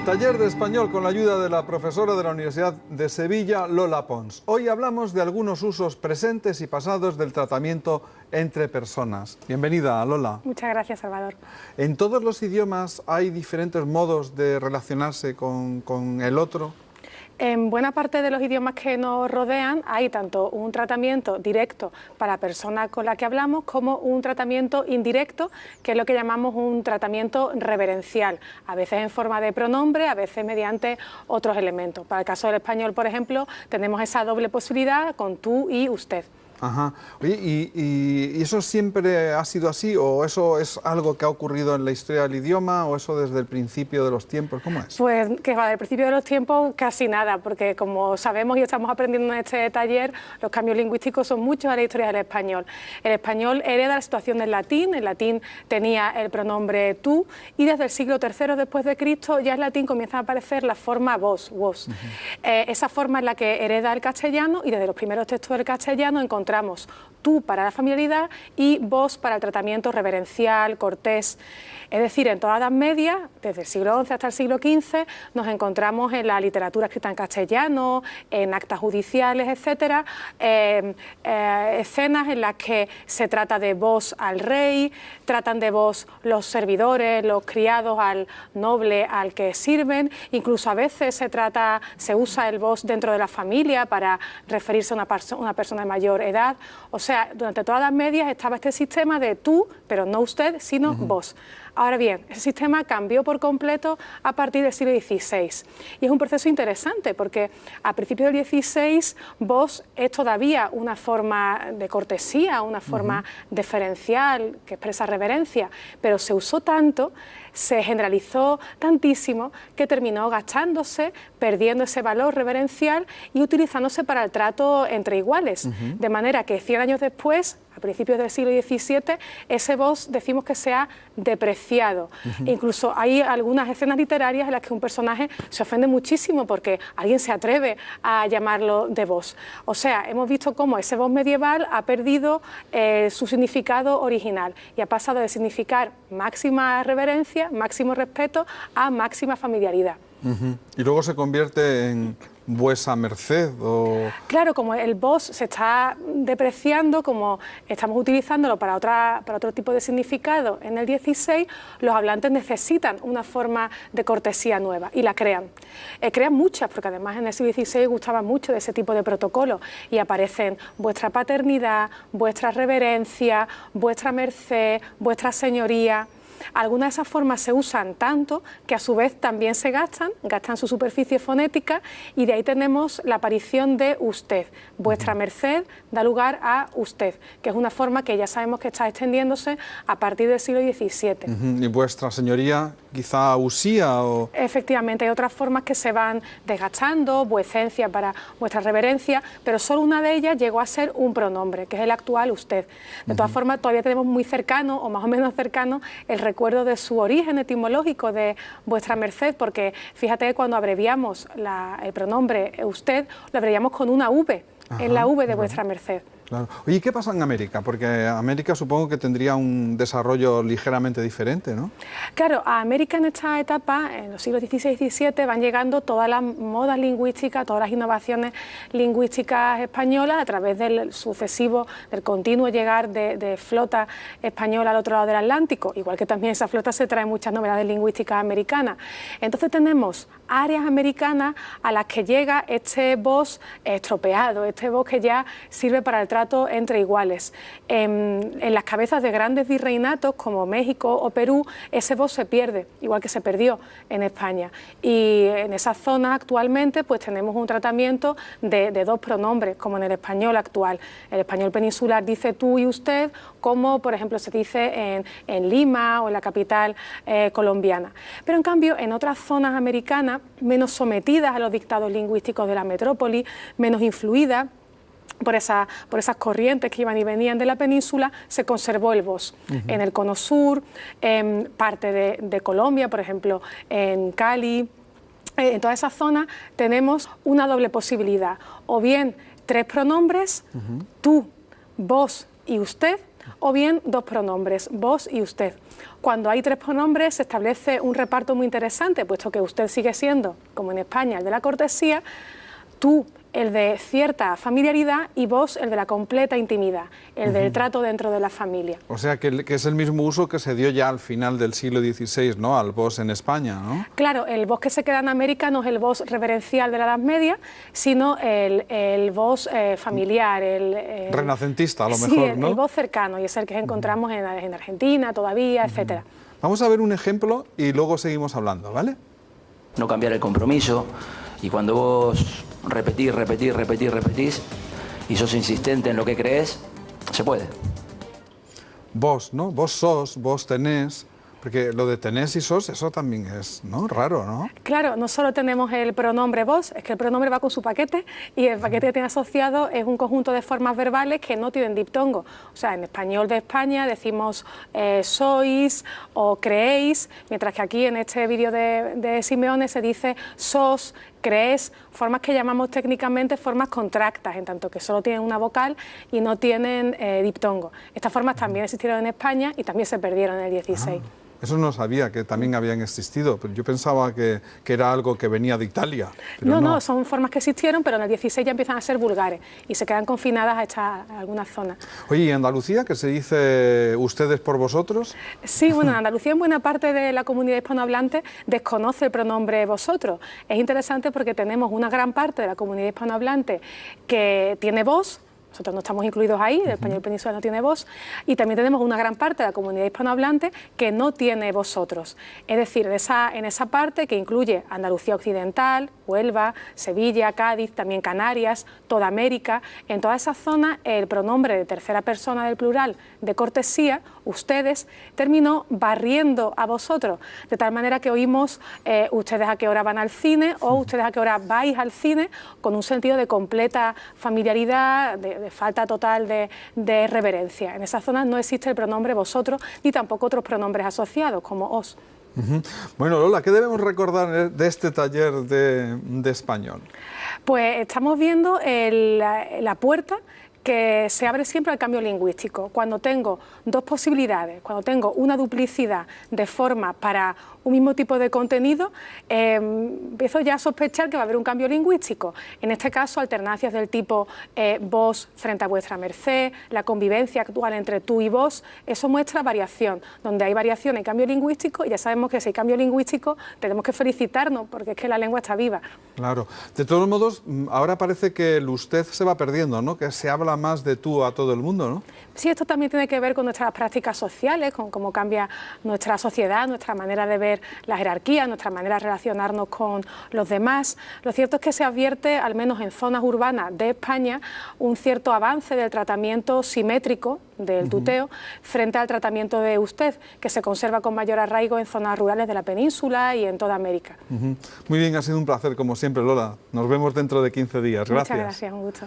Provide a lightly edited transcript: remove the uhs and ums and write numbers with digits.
Taller de español con la ayuda de la profesora de la Universidad de Sevilla, Lola Pons. Hoy hablamos de algunos usos presentes y pasados del tratamiento entre personas. Bienvenida, Lola. Muchas gracias, Salvador. ¿En todos los idiomas hay diferentes modos de relacionarse con el otro? En buena parte de los idiomas que nos rodean hay tanto un tratamiento directo para la persona con la que hablamos como un tratamiento indirecto, que es lo que llamamos un tratamiento reverencial, a veces en forma de pronombre, a veces mediante otros elementos. Para el caso del español, por ejemplo, tenemos esa doble posibilidad con tú y usted. Ajá. Oye, ¿y eso siempre ha sido así o eso es algo que ha ocurrido en la historia del idioma o eso desde el principio de los tiempos? ¿Cómo es? Pues que va, del principio de los tiempos casi nada, porque como sabemos y estamos aprendiendo en este taller, los cambios lingüísticos son muchos a la historia del español. El español hereda la situación del latín, el latín tenía el pronombre tú y desde el siglo III después de Cristo ya en latín comienza a aparecer la forma vos, vos. Esa forma es la que hereda el castellano y desde los primeros textos del castellano encontramos tú para la familiaridad y vos para el tratamiento reverencial, cortés. Es decir, en toda la Edad Media, desde el siglo XI hasta el siglo XV, nos encontramos en la literatura escrita en castellano, en actas judiciales, etcétera, escenas en las que se trata de vos al rey, tratan de vos los servidores, los criados al noble al que sirven, incluso a veces se usa el vos dentro de la familia para referirse a una persona de mayor edad. O sea, durante todas las medias estaba este sistema de tú, pero no usted, sino vos. Ahora bien, ese sistema cambió por completo a partir del siglo XVI y es un proceso interesante porque a principios del XVI vos es todavía una forma de cortesía, una forma deferencial que expresa reverencia, pero se usó tanto, se generalizó tantísimo que terminó gastándose, perdiendo ese valor reverencial y utilizándose para el trato entre iguales, de manera que 100 años después, a principios del siglo XVII, ese vos decimos que se ha depreciado. Incluso hay algunas escenas literarias en las que un personaje se ofende muchísimo porque alguien se atreve a llamarlo de vos. O sea, hemos visto cómo ese vos medieval ha perdido su significado original y ha pasado de significar máxima reverencia, máximo respeto, a máxima familiaridad. Y luego se convierte en vuesa merced o... Claro, como el vos se está depreciando, como estamos utilizándolo para otro tipo de significado en el XVI, los hablantes necesitan una forma de cortesía nueva y la crean. Crean muchas, porque además en el siglo XVI gustaba mucho de ese tipo de protocolo y aparecen vuestra paternidad, vuestra reverencia, vuestra merced, vuestra señoría. Algunas de esas formas se usan tanto que a su vez también se gastan su superficie fonética y de ahí tenemos la aparición de usted. Vuestra merced da lugar a usted, que es una forma que ya sabemos que está extendiéndose a partir del siglo XVII. ¿Y vuestra señoría quizá usía o...? Efectivamente, hay otras formas que se van desgastando, vuecencia para vuestra reverencia, pero solo una de ellas llegó a ser un pronombre, que es el actual usted. De todas formas, todavía tenemos muy cercano, o más o menos cercano, el recuerdo de su origen etimológico de vuestra merced, porque fíjate que cuando abreviamos el pronombre usted, lo abreviamos con una V, en la V de vuestra merced. Claro. Oye, ¿qué pasa en América? Porque América supongo que tendría un desarrollo ligeramente diferente, ¿no? Claro, a América en esta etapa, en los siglos XVI y XVII, van llegando todas las modas lingüísticas, todas las innovaciones lingüísticas españolas a través del continuo llegar de flota española al otro lado del Atlántico, igual que también esa flota se trae muchas novedades lingüísticas americanas. Entonces tenemos áreas americanas a las que llega este vos estropeado, este vos que ya sirve para el trato entre iguales. En las cabezas de grandes virreinatos como México o Perú, ese vos se pierde, igual que se perdió en España. Y en esas zonas actualmente pues tenemos un tratamiento de dos pronombres, como en el español actual. El español peninsular dice tú y usted, como por ejemplo se dice en Lima o en la capital colombiana. Pero en cambio en otras zonas americanas, menos sometidas a los dictados lingüísticos de la metrópoli, menos influidas por esas corrientes que iban y venían de la península, se conservó el vos. En el Cono Sur, en parte de Colombia, por ejemplo, en Cali, en todas esas zonas tenemos una doble posibilidad, o bien tres pronombres, tú, vos y usted, o bien dos pronombres, vos y usted. Cuando hay tres pronombres se establece un reparto muy interesante, puesto que usted sigue siendo, como en España, el de la cortesía, tú el de cierta familiaridad y vos el de la completa intimidad, el del trato dentro de la familia. O sea, que es el mismo uso que se dio ya al final del siglo XVI, ¿no?, al vos en España, ¿no? Claro, el vos que se queda en América no es el vos reverencial de la Edad Media, sino el vos familiar, el renacentista, a lo sí, mejor, ¿no? el vos cercano, y es el que encontramos en Argentina todavía, etcétera. Vamos a ver un ejemplo y luego seguimos hablando, ¿vale? No cambiar el compromiso, y cuando vos repetís y sos insistente en lo que crees, se puede. Vos, ¿no? Vos sos, vos tenés, porque lo de tenés y sos, eso también es, ¿no?, raro, ¿no? Claro, no solo tenemos el pronombre vos, es que el pronombre va con su paquete y el paquete que tiene asociado es un conjunto de formas verbales que no tienen diptongo. O sea, en español de España decimos sois o creéis, mientras que aquí en este vídeo de Simeone se dice sos, crees, formas que llamamos técnicamente formas contractas, en tanto que solo tienen una vocal y no tienen diptongo. Estas formas también existieron en España y también se perdieron en el 16. Eso no sabía que también habían existido, pero yo pensaba que era algo que venía de Italia. Pero No, son formas que existieron, pero en el 16 ya empiezan a ser vulgares y se quedan confinadas a algunas zonas. Oye, ¿y Andalucía, que se dice ustedes por vosotros? Sí, bueno, en Andalucía en buena parte de la comunidad hispanohablante desconoce el pronombre vosotros. Es interesante porque tenemos una gran parte de la comunidad hispanohablante que tiene vos. Nosotros no estamos incluidos ahí, el español peninsular no tiene vos, y también tenemos una gran parte de la comunidad hispanohablante que no tiene vosotros. Es decir, en esa parte que incluye Andalucía Occidental, Huelva, Sevilla, Cádiz, también Canarias, toda América, en toda esa zona el pronombre de tercera persona del plural de cortesía, ustedes, terminó barriendo a vosotros, de tal manera que oímos ustedes a qué hora van al cine o ustedes a qué hora vais al cine, con un sentido de completa familiaridad, de falta total de reverencia. En esa zona no existe el pronombre vosotros ni tampoco otros pronombres asociados como os. Bueno, Lola, ¿qué debemos recordar de este taller de español? Pues estamos viendo la puerta que se abre siempre al cambio lingüístico. Cuando tengo dos posibilidades, cuando tengo una duplicidad de forma para un mismo tipo de contenido, empiezo ya a sospechar que va a haber un cambio lingüístico. En este caso, alternancias del tipo vos frente a vuestra merced, la convivencia actual entre tú y vos, eso muestra variación. Donde hay variación hay cambio lingüístico, y ya sabemos que si hay cambio lingüístico tenemos que felicitarnos porque es que la lengua está viva. Claro. De todos modos, ahora parece que el usted se va perdiendo, ¿no?, que se habla más de tú a todo el mundo, ¿no? Sí, esto también tiene que ver con nuestras prácticas sociales, con cómo cambia nuestra sociedad, nuestra manera de ver la jerarquía, nuestra manera de relacionarnos con los demás. Lo cierto es que se advierte, al menos en zonas urbanas de España, un cierto avance del tratamiento simétrico del tuteo frente al tratamiento de usted, que se conserva con mayor arraigo en zonas rurales de la península y en toda América. Muy bien, ha sido un placer como siempre, Lola. Nos vemos dentro de 15 días. Gracias. Muchas gracias, un gusto.